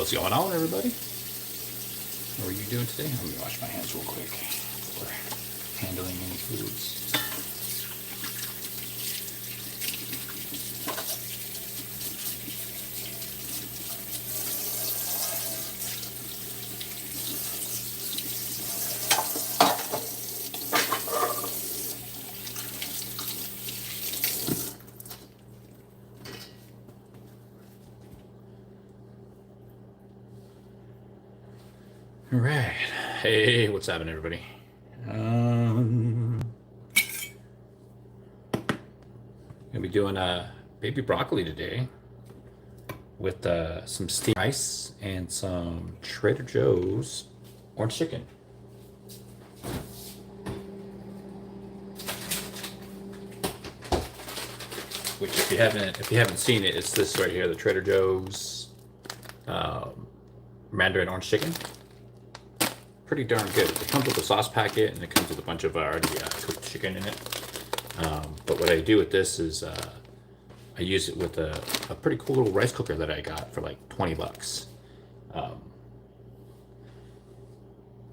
What's going on, everybody? What are you doing today? Let me wash my hands real quick before handling any foods. All right. Hey, what's happening, everybody? Gonna be doing baby broccoli today with some steamed rice and some Trader Joe's orange chicken. Which, if you haven't seen it, it's this right here, the Trader Joe's Mandarin orange chicken. Pretty darn good. It comes with a sauce packet and it comes with a bunch of already cooked chicken in it. But what I do with this is I use it with a pretty cool little rice cooker that I got for like 20 bucks.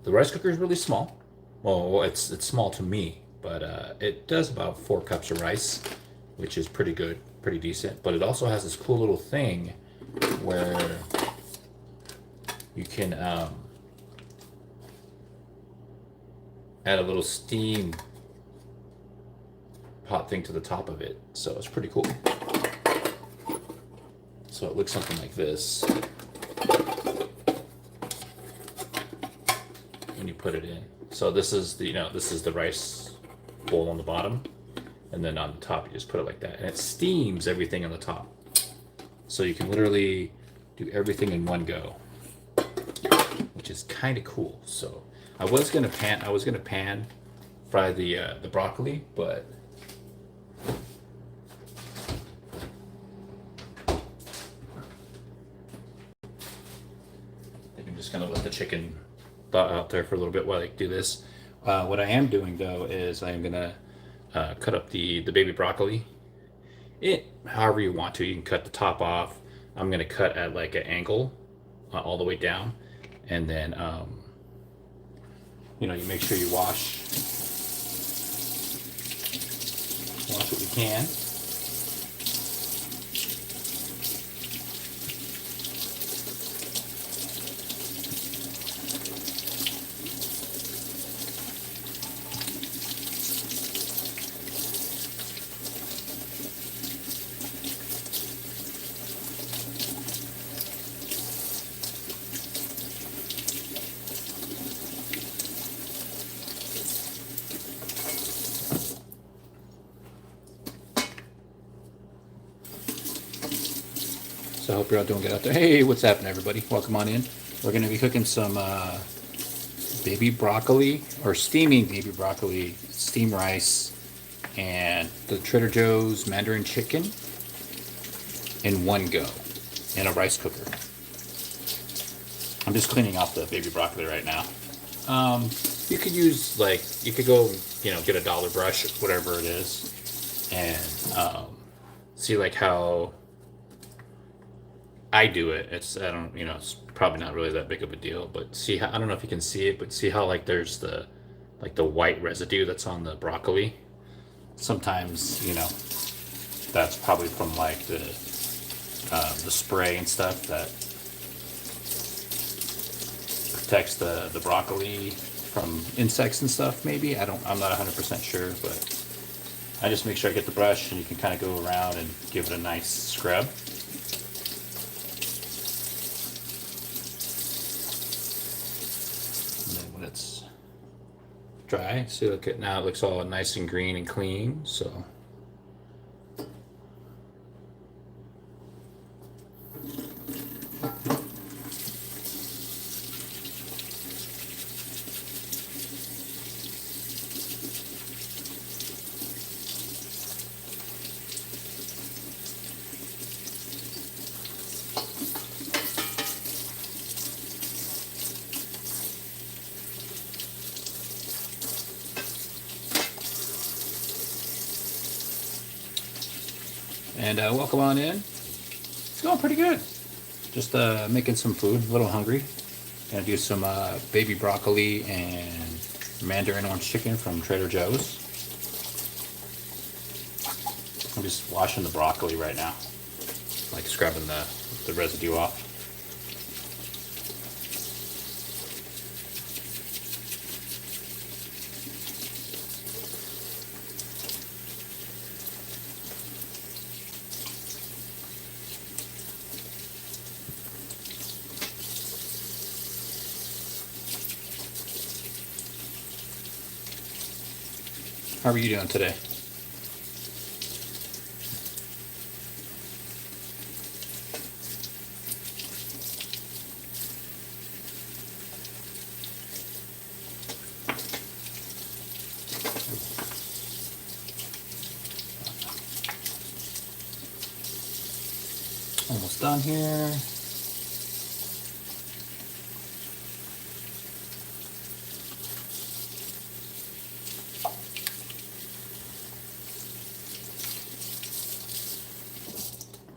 The rice cooker is really small. Well, it's small to me, but it does about 4 cups of rice, which is pretty good, pretty decent. But it also has this cool little thing where you can add a little steam pot thing to the top of it, so it's pretty cool. So it looks something like this when you put it in. So this is the rice bowl on the bottom, and then on the top you just put it like that, and it steams everything on the top. So you can literally do everything in one go, which is kind of cool. So I was gonna pan fry the broccoli, but I'm just gonna let the chicken thaw out there for a little bit while I do this. What I am doing though is I am gonna cut up the baby broccoli. However you want to, you can cut the top off. I'm gonna cut at like an angle all the way down, and then you make sure you wash what you can. So I hope you're all doing good out there. Hey, what's happening, everybody? Welcome on in. We're going to be cooking some baby broccoli, or steaming baby broccoli, steamed rice, and the Trader Joe's Mandarin chicken in one go in a rice cooker. I'm just cleaning off the baby broccoli right now. You could use, you could go, get a dollar brush, whatever it is, and see how I do it. It's probably not really that big of a deal, but see how, I don't know if you can see it, but see how there's the white residue that's on the broccoli. Sometimes that's probably from the spray and stuff that protects the broccoli from insects and stuff. Maybe I'm not 100% sure, but I just make sure I get the brush, and you can kind of go around and give it a nice scrub. It's dry. See, look at now, it looks all nice and green and clean. So and welcome on in. It's going pretty good. Just making some food, a little hungry. Gonna do some baby broccoli and mandarin orange chicken from Trader Joe's. I'm just washing the broccoli right now, like scrubbing the residue off. How are you doing today? Almost done here.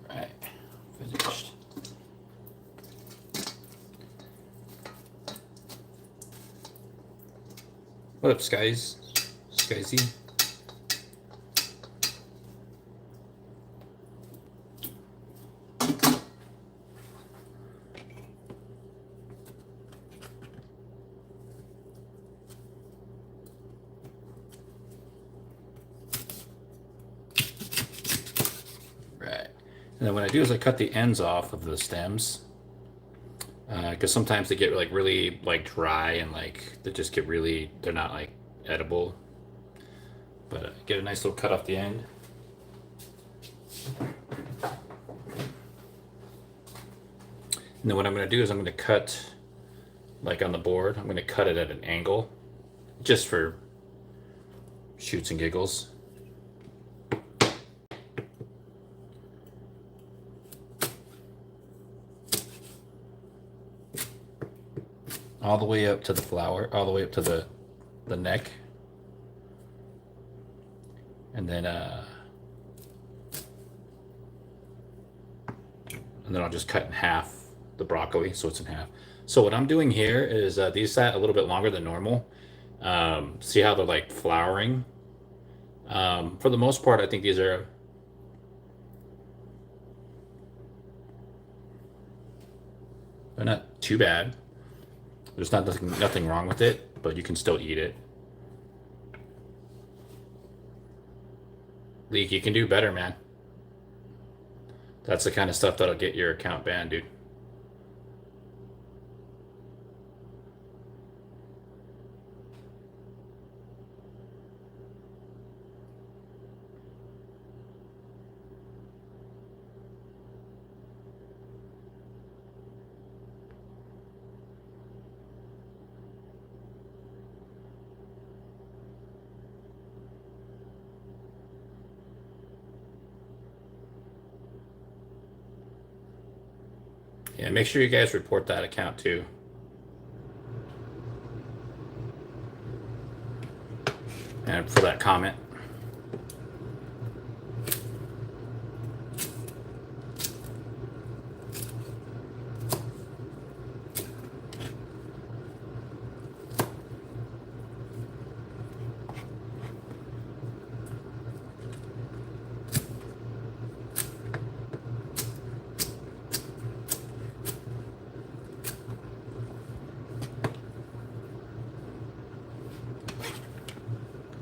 Right, finished. What up, Skies? Skysy? And then what I do is I cut the ends off of the stems, because sometimes they get like really like dry and like they just get really, they're not like edible. But get a nice little cut off the end. And then what I'm going to do is I'm going to cut, like on the board, I'm going to cut it at an angle, just for shoots and giggles. All the way up to the flower, all the way up to the neck. And then I'll just cut in half the broccoli, so it's in half. So what I'm doing here is these sat a little bit longer than normal. See how they're like flowering? For the most part, I think these are they're not too bad. There's nothing wrong with it, but you can still eat it. Leak, you can do better, man. That's the kind of stuff that'll get your account banned, dude. Yeah, make sure you guys report that account too. And for that comment.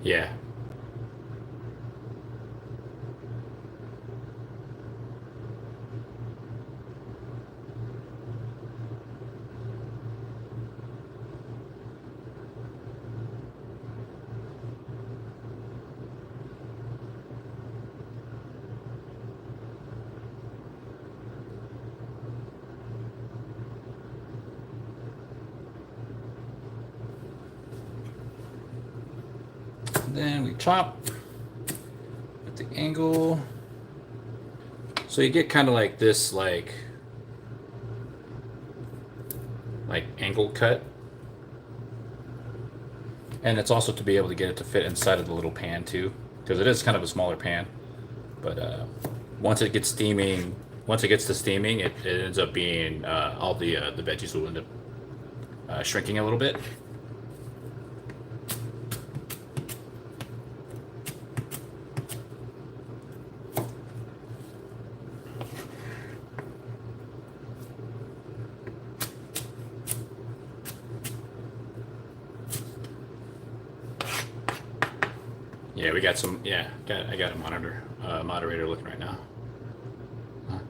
Yeah. Then we chop at the angle. So you get kind of like this, like angle cut. And it's also to be able to get it to fit inside of the little pan too, because it is kind of a smaller pan. But once it gets steaming, once it gets to steaming, it ends up being all the veggies will end up shrinking a little bit. Yeah, we got some. Yeah, I got a moderator looking right now. Huh.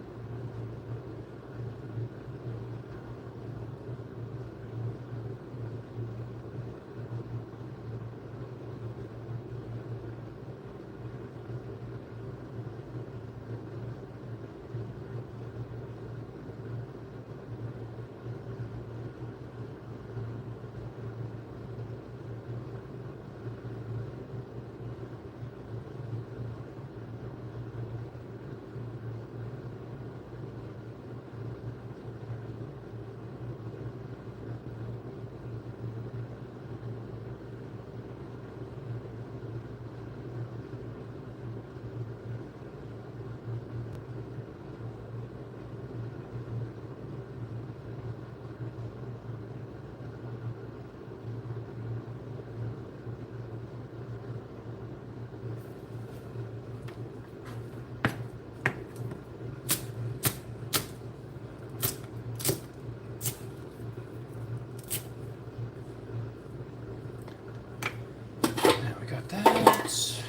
That's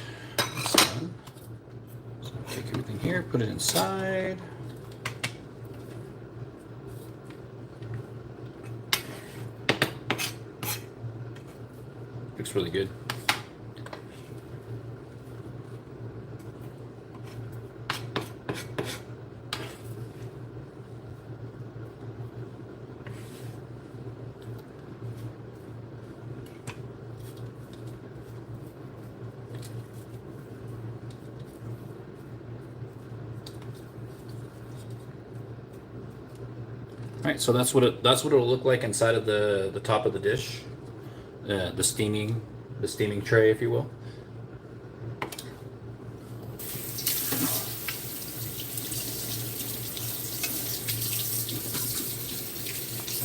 done. So take everything here, put it inside. Looks really good. All right, so that's what it'll look like inside of the top of the dish, the steaming tray, if you will.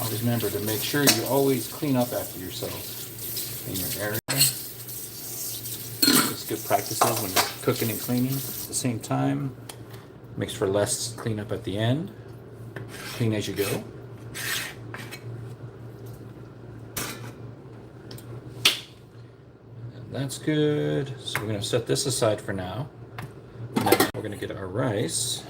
Always remember to make sure you always clean up after yourself in your area. It's good practices when you're cooking and cleaning at the same time. Makes for less cleanup at the end. Clean as you go. And that's good. So we're going to set this aside for now. And then we're going to get our rice.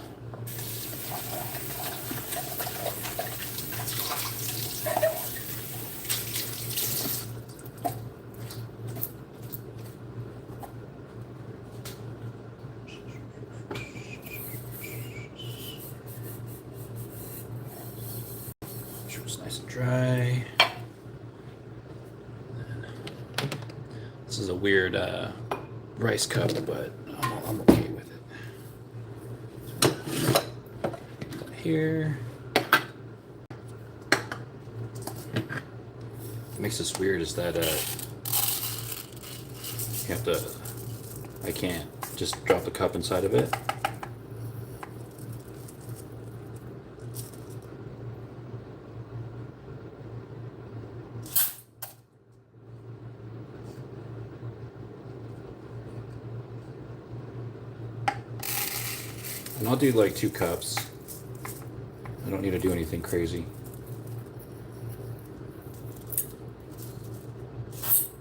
Nice and dry. This is a weird rice cup, but I'm okay with it. So here. What makes this weird is that you have to. I can't just drop the cup inside of it. And I'll do like 2 cups. I don't need to do anything crazy.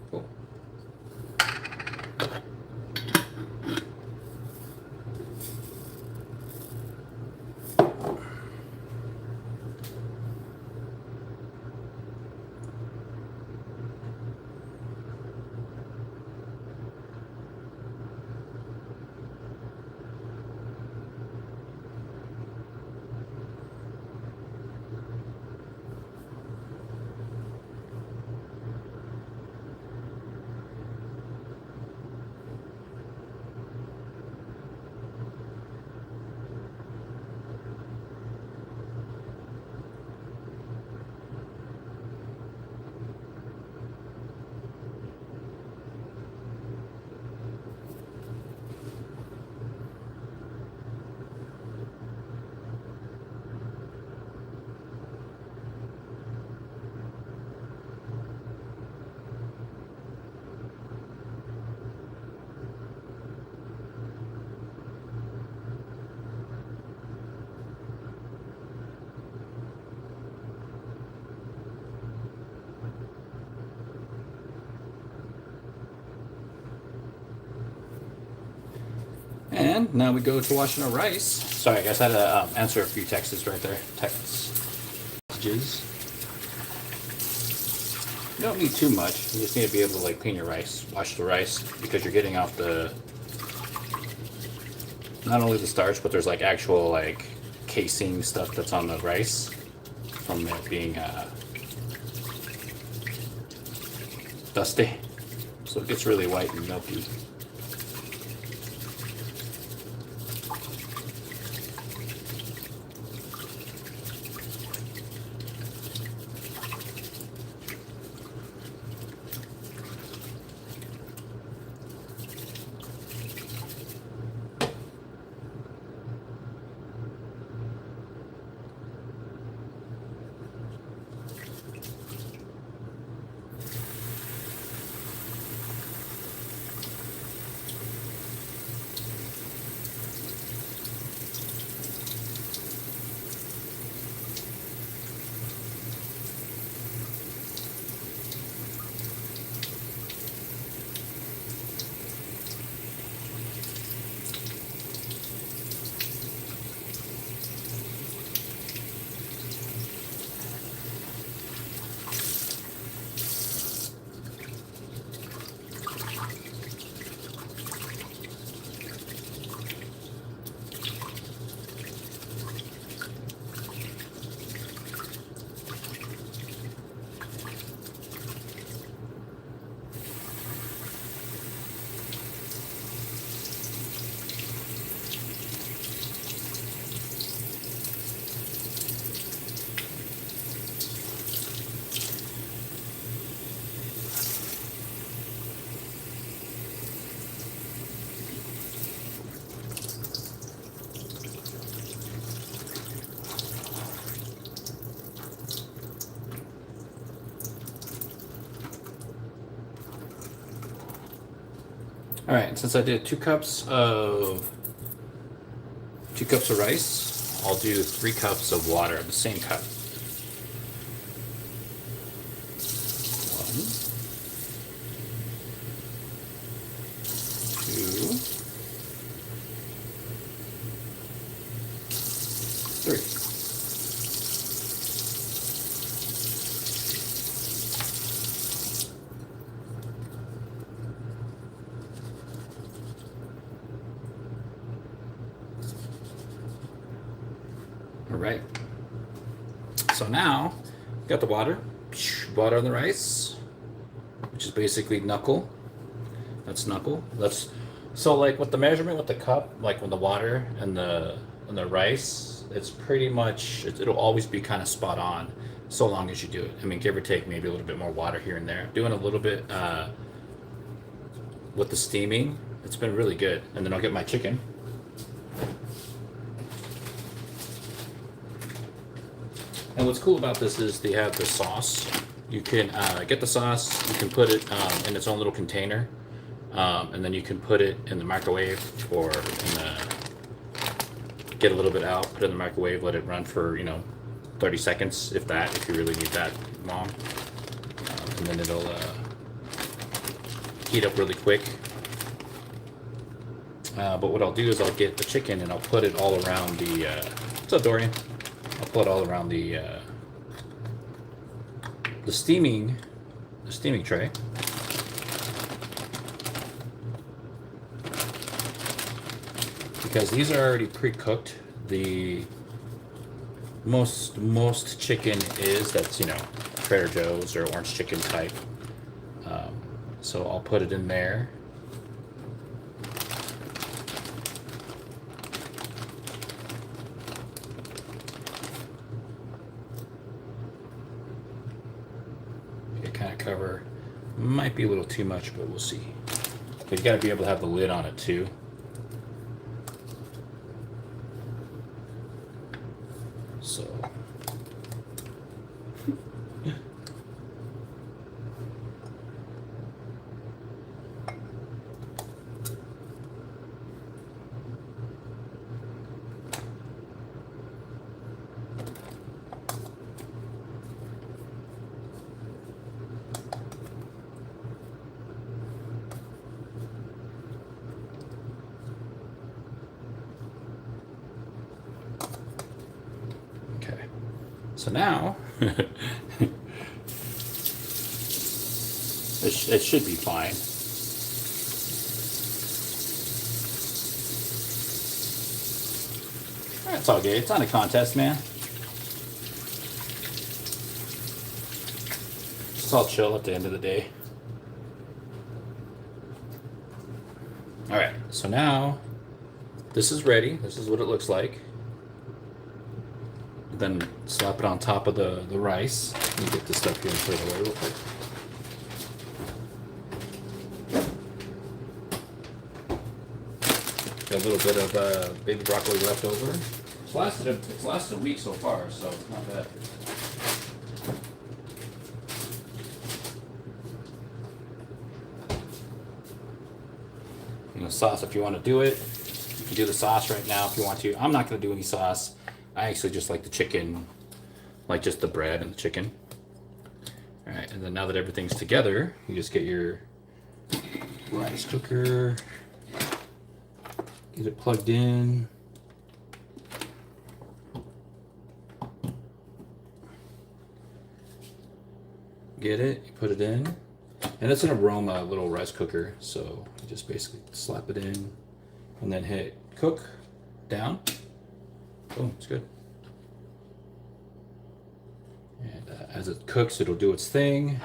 Cool. And now we go to washing our rice. Sorry, guys, I had to answer a few texts right there. Texts. Messages. You don't need too much. You just need to be able to like clean your rice, wash the rice, because you're getting off the, not only the starch, but there's like actual like casing stuff that's on the rice from it being dusty. So it gets really white and milky. All right, since I did 2 cups of rice, I'll do 3 cups of water, the same cup. 1, 2, 3. All right. So now, got the water on the rice, which is basically knuckle. That's knuckle. That's so like with the measurement with the cup, like with the water and the rice, it's pretty much it'll always be kind of spot on, so long as you do it. I mean, give or take maybe a little bit more water here and there. Doing a little bit with the steaming, it's been really good. And then I'll get my chicken. And what's cool about this is they have the sauce. You can get the sauce, you can put it in its own little container, and then you can put it in the microwave or get a little bit out, put it in the microwave, let it run for 30 seconds, if that, if you really need that long. And then it'll heat up really quick. But what I'll do is I'll get the chicken and I'll put it all around the, what's up, Dorian? I'll put it all around the steaming tray. Because these are already pre-cooked. The most chicken is that's Trader Joe's or orange chicken type. So I'll put it in there. Cover might be a little too much, but we'll see. But you got to be able to have the lid on it too. So So now, it should be fine. It's all good. It's not a contest, man. It's all chill at the end of the day. All right, so now this is ready. This is what it looks like. Then slap it on top of the rice. Let me get this stuff here and put it away real quick. Got a little bit of baby broccoli left over. It's lasted a week so far, so it's not bad. And the sauce, if you want to do it, you can do the sauce right now if you want to. I'm not going to do any sauce. I actually just like the chicken, like just the bread and the chicken. All right, and then now that everything's together, you just get your rice cooker, get it plugged in. Get it, you put it in. And it's an aroma little rice cooker, so you just basically slap it in and then hit cook down. Boom, it's good. And as it cooks, it'll do its thing.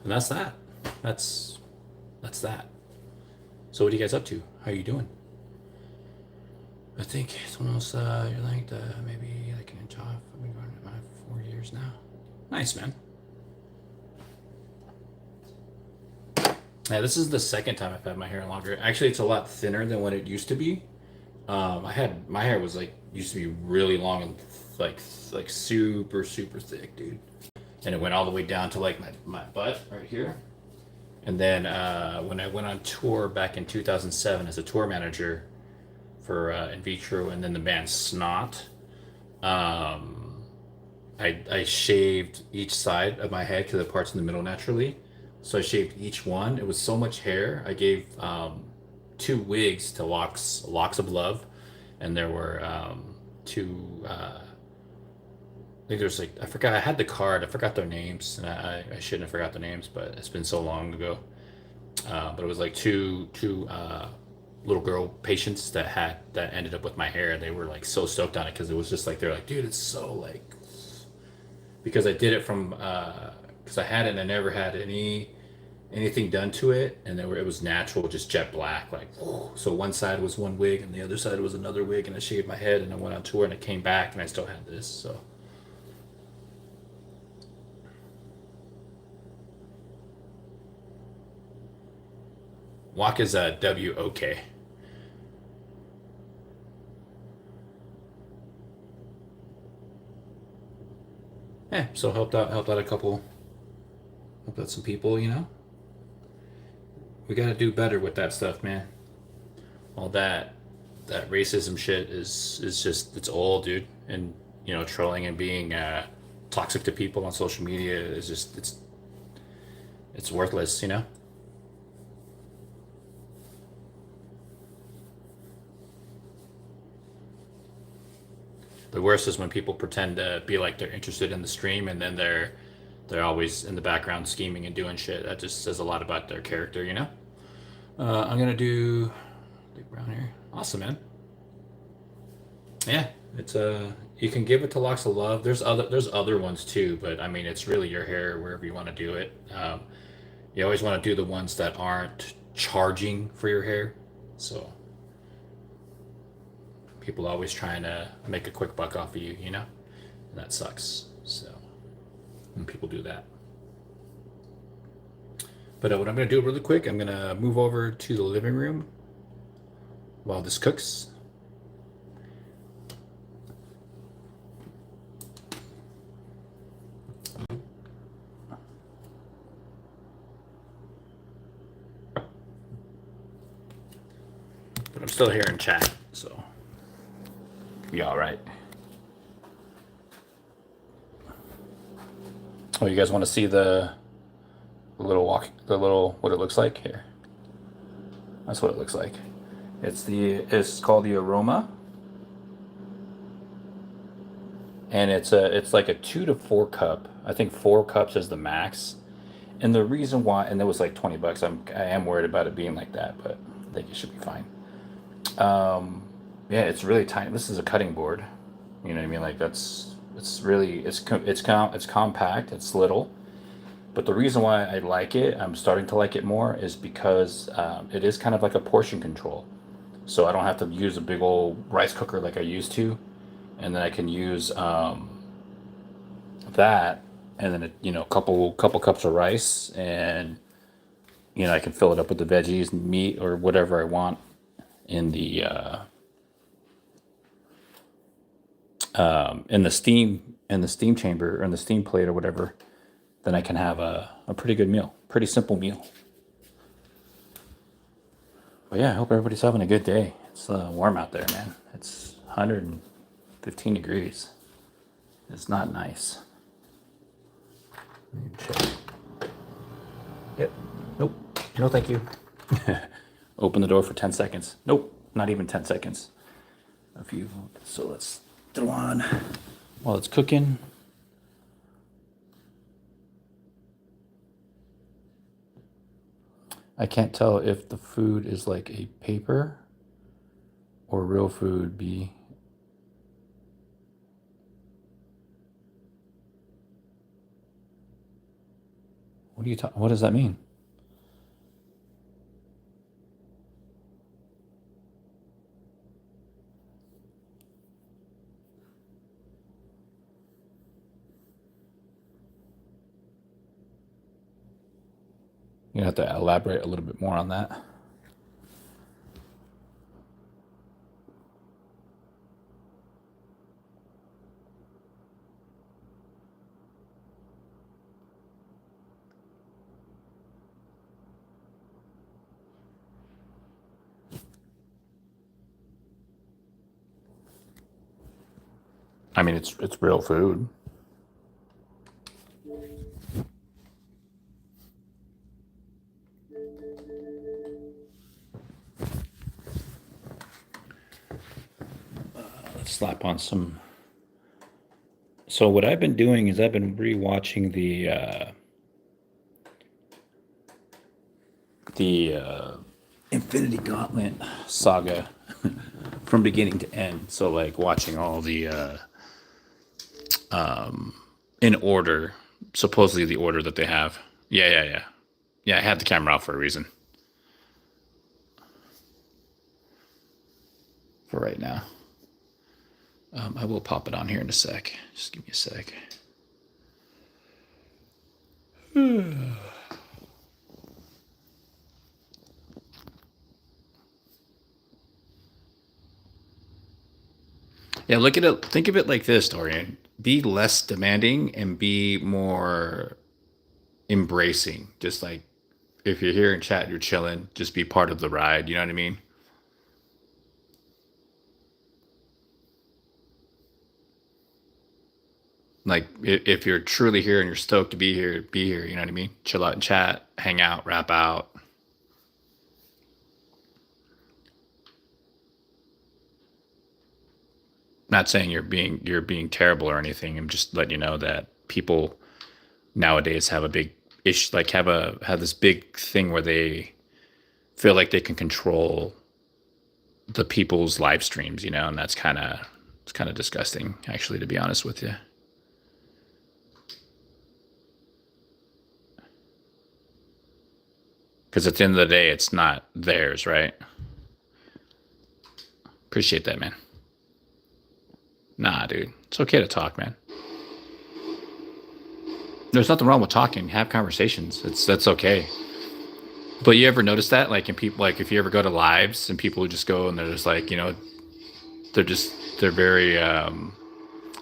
And that's that. That's that. So what are you guys up to? How are you doing? I think it's almost you're like maybe like an inch off. I've been going about 4 years now. Nice, man. Yeah, this is the second time I've had my hair longer. Actually, it's a lot thinner than what it used to be. My hair was like used to be really long and like super thick, dude. And it went all the way down to like my butt right here. And then when I went on tour back in 2007 as a tour manager for In Vitro and then the band Snot, I shaved each side of my head because the parts in the middle naturally. So I shaved each one. It was so much hair. I gave 2 wigs to Locks of Love, and there were 2. I think there's like I forgot. I had the card. I forgot their names, and I shouldn't have forgot the names, but it's been so long ago. But it was like two little girl patients that ended up with my hair, and they were like so stoked on it because it was just like they're like, dude, it's so like because I did it from because I had it and I never had anything done to it, and it was natural, just jet black, like so one side was one wig and the other side was another wig, and I shaved my head and I went on tour and I came back and I still had this. So walk is a WOK. Yeah, so helped out some people, you know. We gotta do better with that stuff, man. All that racism shit is just it's old, dude. And you know, trolling and being toxic to people on social media is just it's worthless, you know. The worst is when people pretend to be like they're interested in the stream and then they're always in the background scheming and doing shit. That just says a lot about their character, you know? I'm gonna do Big Brown here. Awesome, man. Yeah, it's you can give it to Locks of Love. There's other ones too, but I mean it's really your hair wherever you want to do it. You always want to do the ones that aren't charging for your hair. So people always trying to make a quick buck off of you, you know? And that sucks. So when people do that. But what I'm going to do really quick, I'm going to move over to the living room while this cooks. But I'm still here in chat, so be all right. Oh, you guys want to see the little what it looks like here? That's what it looks like. It's called the Aroma. and it's like a 2 to 4 cup. I think 4 cups is the max. And the reason why, and it was like $20. I am worried about it being like that, but I think it should be fine. Yeah, it's really tiny. This is a cutting board. You know what I mean? Like it's really it's compact. It's little. But the reason why I like it, I'm starting to like it more, is because it is kind of like a portion control. So I don't have to use a big old rice cooker like I used to, and then I can use that, and then a couple cups of rice, and I can fill it up with the veggies and meat or whatever I want in the steam chamber or in the steam plate or whatever. Then I can have a pretty good meal, pretty simple meal. But yeah, I hope everybody's having a good day. It's warm out there, man. It's 115 degrees. It's not nice. Check. Yep. Nope. No, thank you. Open the door for 10 seconds. Nope. Not even 10 seconds. So let's throw on while it's cooking. I can't tell if the food is like a paper or real food. What does that mean? You have to elaborate a little bit more on that. I mean, it's real food. Let's slap on some. So what I've been doing is I've been rewatching the Infinity Gauntlet saga from beginning to end. So like watching all the in order, supposedly the order that they have. Yeah. Yeah, I had the camera off for a reason. For right now. I will pop it on here in a sec. Just give me a sec. Yeah, look at it. Think of it like this, Dorian. Be less demanding and be more embracing. Just like if you're here in chat, you're chilling. Just be part of the ride. You know what I mean? Like if you're truly here and you're stoked to be here, be here. You know what I mean? Chill out and chat, hang out, rap out. Not saying you're being terrible or anything. I'm just letting you know that people nowadays have a big issue, like have this big thing where they feel like they can control the people's live streams, and it's kind of disgusting, actually, to be honest with you. Because at the end of the day, it's not theirs, right? Appreciate that, man. Nah, dude, it's okay to talk, man. There's nothing wrong with talking. Have conversations. That's okay. But you ever notice that, like in people, like if you ever go to lives and people just go and they're just like, they're very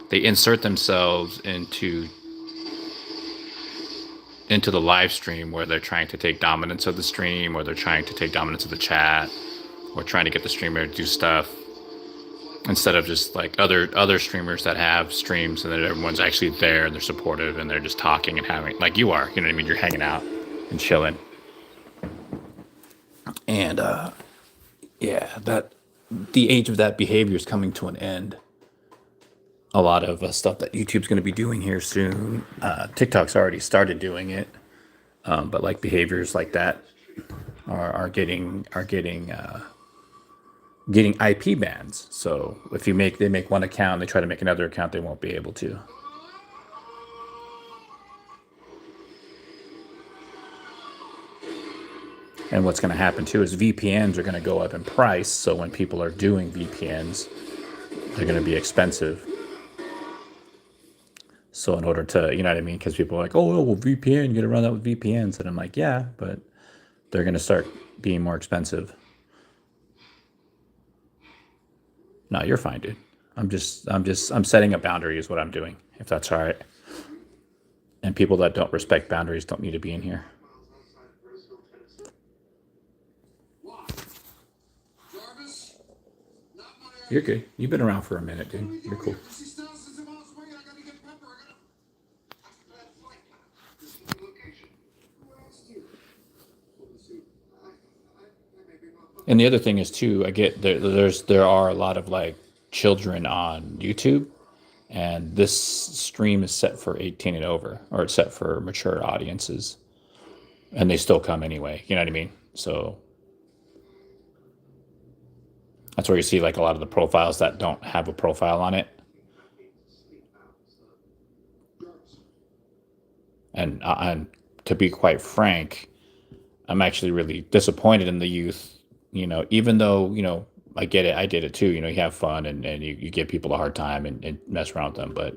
they insert themselves into the live stream where they're trying to take dominance of the stream, or they're trying to take dominance of the chat, or trying to get the streamer to do stuff instead of just like other streamers that have streams and that everyone's actually there and they're supportive and they're just talking and having, like you are, you know what I mean? You're hanging out and chilling. And yeah, that the age of that behavior is coming to an end. a lot of stuff that YouTube's going to be doing here soon. TikTok's already started doing it, but like behaviors like that are getting IP bans. So if they make one account, they try to make another account, they won't be able to. And what's going to happen too is VPNs are going to go up in price. So when people are doing VPNs, they're going to be expensive. So in order to, you know what I mean? Because people are like, oh, well, VPN, you got to run that with VPNs. And I'm like, yeah, but they're going to start being more expensive. No, you're fine, dude. I'm setting a boundary is what I'm doing, if that's all right. And people that don't respect boundaries don't need to be in here. You're good. You've been around for a minute, dude. You're cool. And the other thing is too, I get there are a lot of like children on YouTube, and this stream is set for 18 and over, or it's set for mature audiences, and they still come anyway. You know what I mean? So that's where you see like a lot of the profiles that don't have a profile on it. And to be quite frank, I'm actually really disappointed in the youth. You know, even though, you know, I get it, I did it too. You know, you have fun and you give people a hard time and mess around with them, but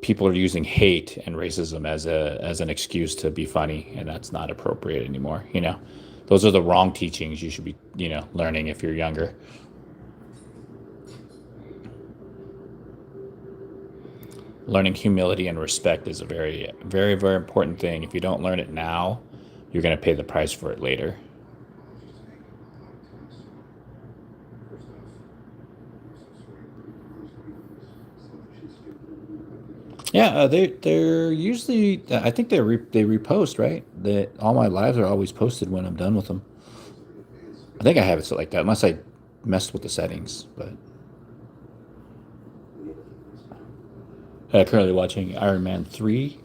people are using hate and racism as an excuse to be funny, and that's not appropriate anymore. You know, those are the wrong teachings you should be, you know, learning if you're younger. Learning humility and respect is a very, very, very important thing. If you don't learn it now, you're going to pay the price for it later. Yeah, they're usually. I think they repost, right. That all my lives are always posted when I'm done with them. I think I have it set like that, unless I messed with the settings. But currently watching Iron Man 3.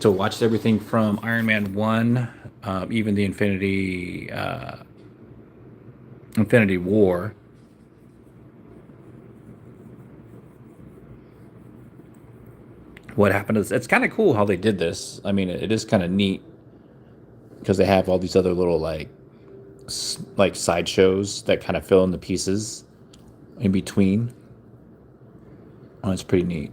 So watched everything from Iron Man 1, even the Infinity War. What happened is it's kind of cool how they did this. I mean, it is kind of neat because they have all these other little like sideshows that kind of fill in the pieces in between. Oh, it's pretty neat.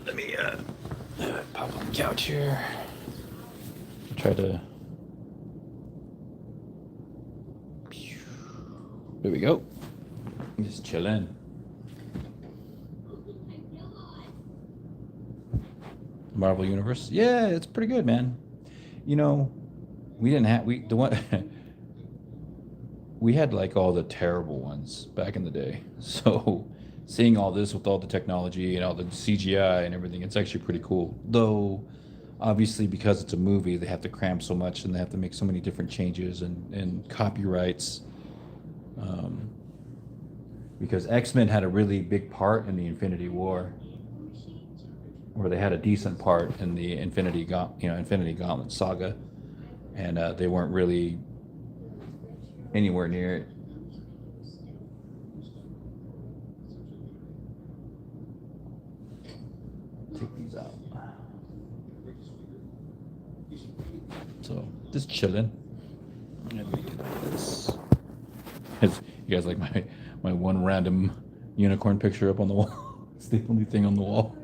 Let me pop on the couch here. Try to. There we go. Just chilling. Marvel Universe. Yeah, it's pretty good, man. You know, we didn't have we the one we had like all the terrible ones back in the day. So seeing all this with all the technology and all the CGI and everything, it's actually pretty cool. Though obviously because it's a movie, they have to cram so much and they have to make so many different changes and copyrights. Um, because X-Men had a really big part in the Infinity War, or they had a decent part in the Infinity Gauntlet saga, and they weren't really anywhere near it. Take these out. So just chilling. Let me do like this. You guys like my one random unicorn picture up on the wall? It's the only thing on the wall.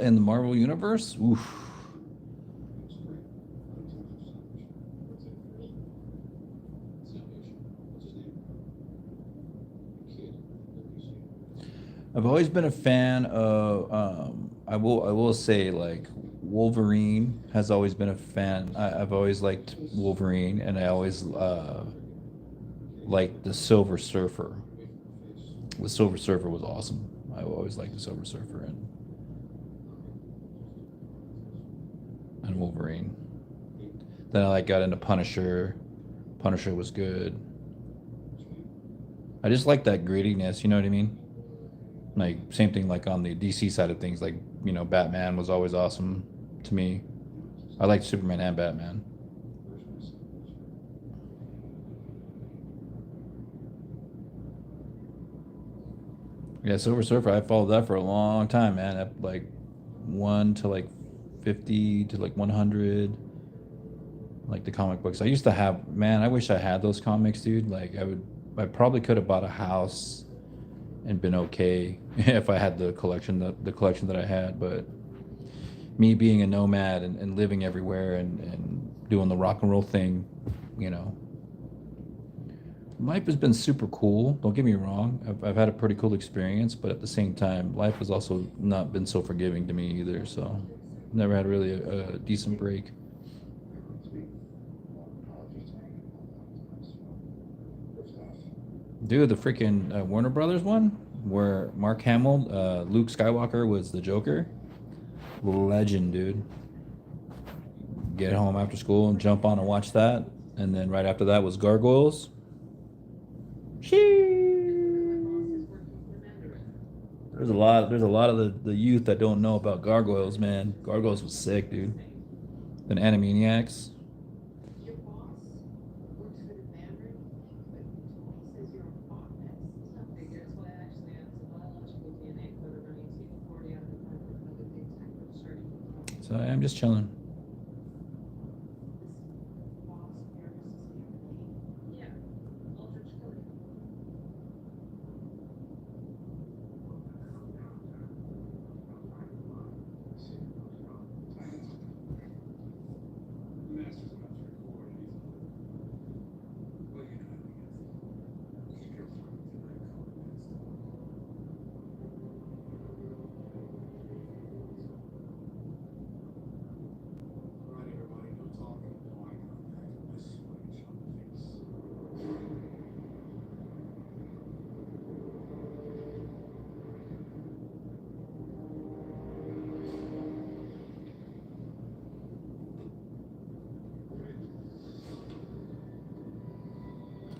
In the Marvel universe, oof. I've always been a fan of. I will say like Wolverine has always been a fan. I've always liked Wolverine, and I always liked the Silver Surfer. The Silver Surfer was awesome. I always liked the Silver Surfer and Wolverine. Then I like got into Punisher. Punisher was good. I just like that grittiness. You know what I mean? Like same thing like on the DC side of things. Like Batman was always awesome to me. I liked Superman and Batman. Yeah, Silver Surfer. I followed that for a long time, man. At like 1 to like 50 to like 100. Like the comic books. I used to have. Man, I wish I had those comics, dude. Like I would. I probably could have bought a house and been okay if I had the collection that I had. But me being a nomad and living everywhere and doing the rock and roll thing, you know, life has been super cool. Don't get me wrong. I've had a pretty cool experience, but at the same time, life has also not been so forgiving to me either. So, never had really a decent break. Dude, the freaking Warner Brothers one, where Mark Hamill, Luke Skywalker was the Joker. Legend, dude. Get home after school and jump on and watch that. And then right after that was Gargoyles. Sheesh. There's a lot of the youth that don't know about Gargoyles, man. Gargoyles was sick, dude. Then Animaniacs. So I'm just chilling.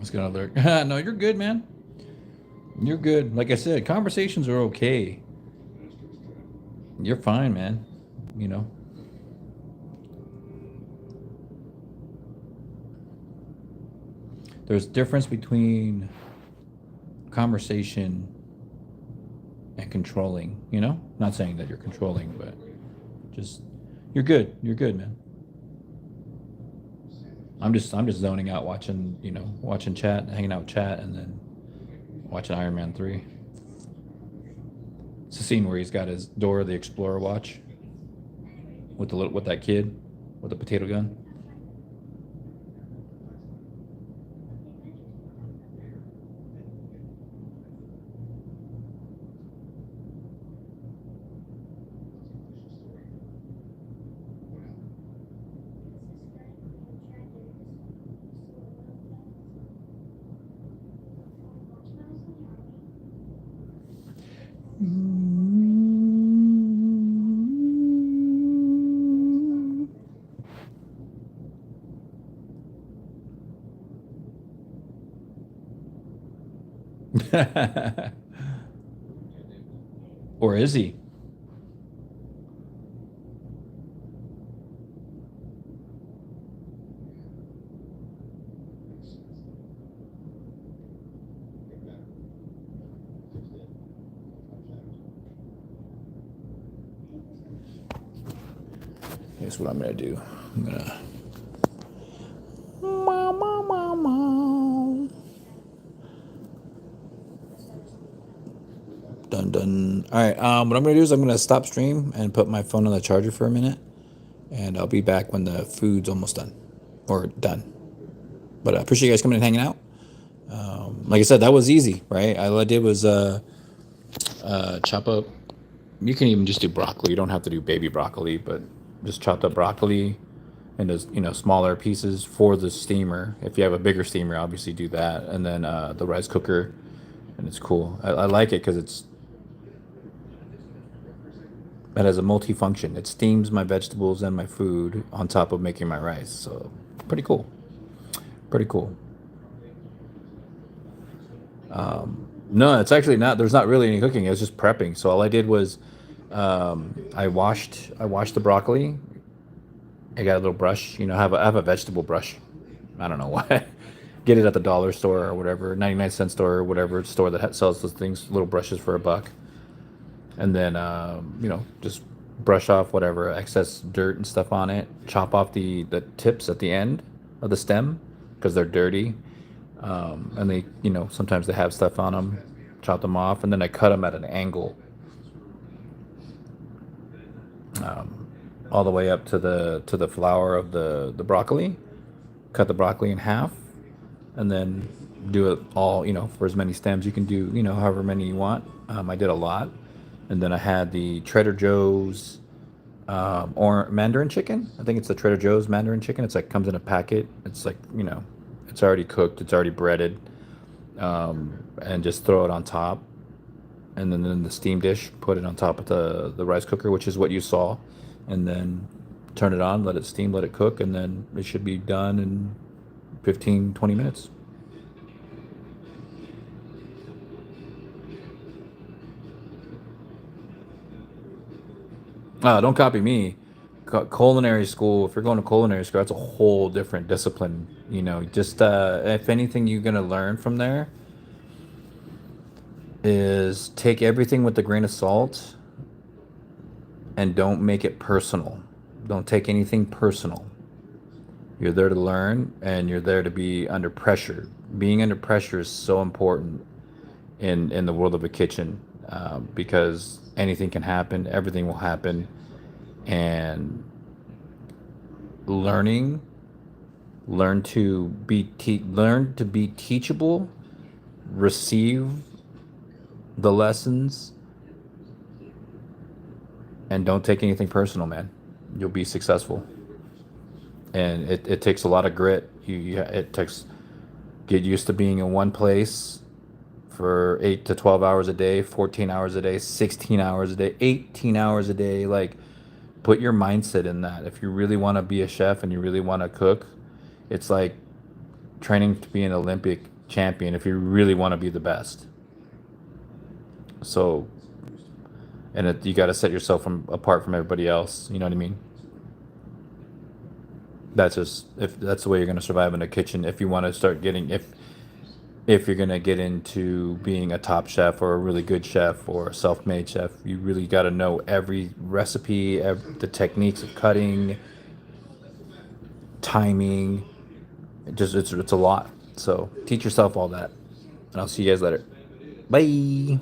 It's gonna lurk. No, you're good, man. You're good. Like I said, conversations are okay. You're fine, man. You know, there's difference between conversation and controlling. Not saying that you're controlling, but just you're good. You're good, man. I'm just zoning out watching, watching chat, hanging out with chat, and then watching Iron Man 3. It's a scene where he's got his Dora the Explorer watch with that kid with the potato gun. Or is he? what I'm gonna do. I'm gonna. Dun dun. All right. What I'm gonna do is I'm gonna stop stream and put my phone on the charger for a minute, and I'll be back when the food's almost done, or done. But I appreciate you guys coming and hanging out. Like I said, that was easy, right? All I did was chop up. You can even just do broccoli. You don't have to do baby broccoli, but just chopped up broccoli into smaller pieces for the steamer. If you have a bigger steamer, obviously do that, and then the rice cooker, and it's cool. I like it because it has a multi-function. It steams my vegetables and my food on top of making my rice. So pretty cool. Pretty cool. No, it's actually not. There's not really any cooking. It was just prepping. So all I did was I washed the broccoli. I got a little brush. I have a vegetable brush. I don't know why. Get it at the dollar store or whatever, 99-cent store or whatever store that sells those things, little brushes for $1. And then just brush off whatever excess dirt and stuff on it. Chop off the tips at the end of the stem because they're dirty. And they, sometimes they have stuff on them. Chop them off, and then I cut them at an angle, all the way up to the flower of the broccoli. Cut the broccoli in half, and then do it all. For as many stems you can do. However many you want. I did a lot, and then I had the Trader Joe's or Mandarin chicken. I think it's the Trader Joe's Mandarin chicken. It's like comes in a packet. It's like it's already cooked. It's already breaded. And just throw it on top, and then in the steam dish, put it on top of the rice cooker, which is what you saw, and then turn it on, let it steam, let it cook, and then it should be done in 15-20 minutes. Don't copy me. Culinary school, if you're going to culinary school, that's a whole different discipline. Just if anything you're going to learn from there is take everything with a grain of salt and don't make it personal. Don't take anything personal. You're there to learn, and you're there to be under pressure. Being under pressure is so important in the world of a kitchen, because anything can happen, everything will happen, and learn to be teachable, receive the lessons, and don't take anything personal, man. You'll be successful. And it takes a lot of grit. It takes get used to being in one place for 8 to 12 hours a day, 14 hours a day, 16 hours a day, 18 hours a day. Like, put your mindset in that. If you really want to be a chef and you really want to cook, it's like training to be an Olympic champion if you really want to be the best. So, and you got to set yourself apart from everybody else. You know what I mean? That's the way you're going to survive in a kitchen. If you want to start getting, if you're going to get into being a top chef or a really good chef or a self-made chef, you really got to know every recipe, the techniques of cutting, timing. It's a lot. So teach yourself all that, and I'll see you guys later. Bye.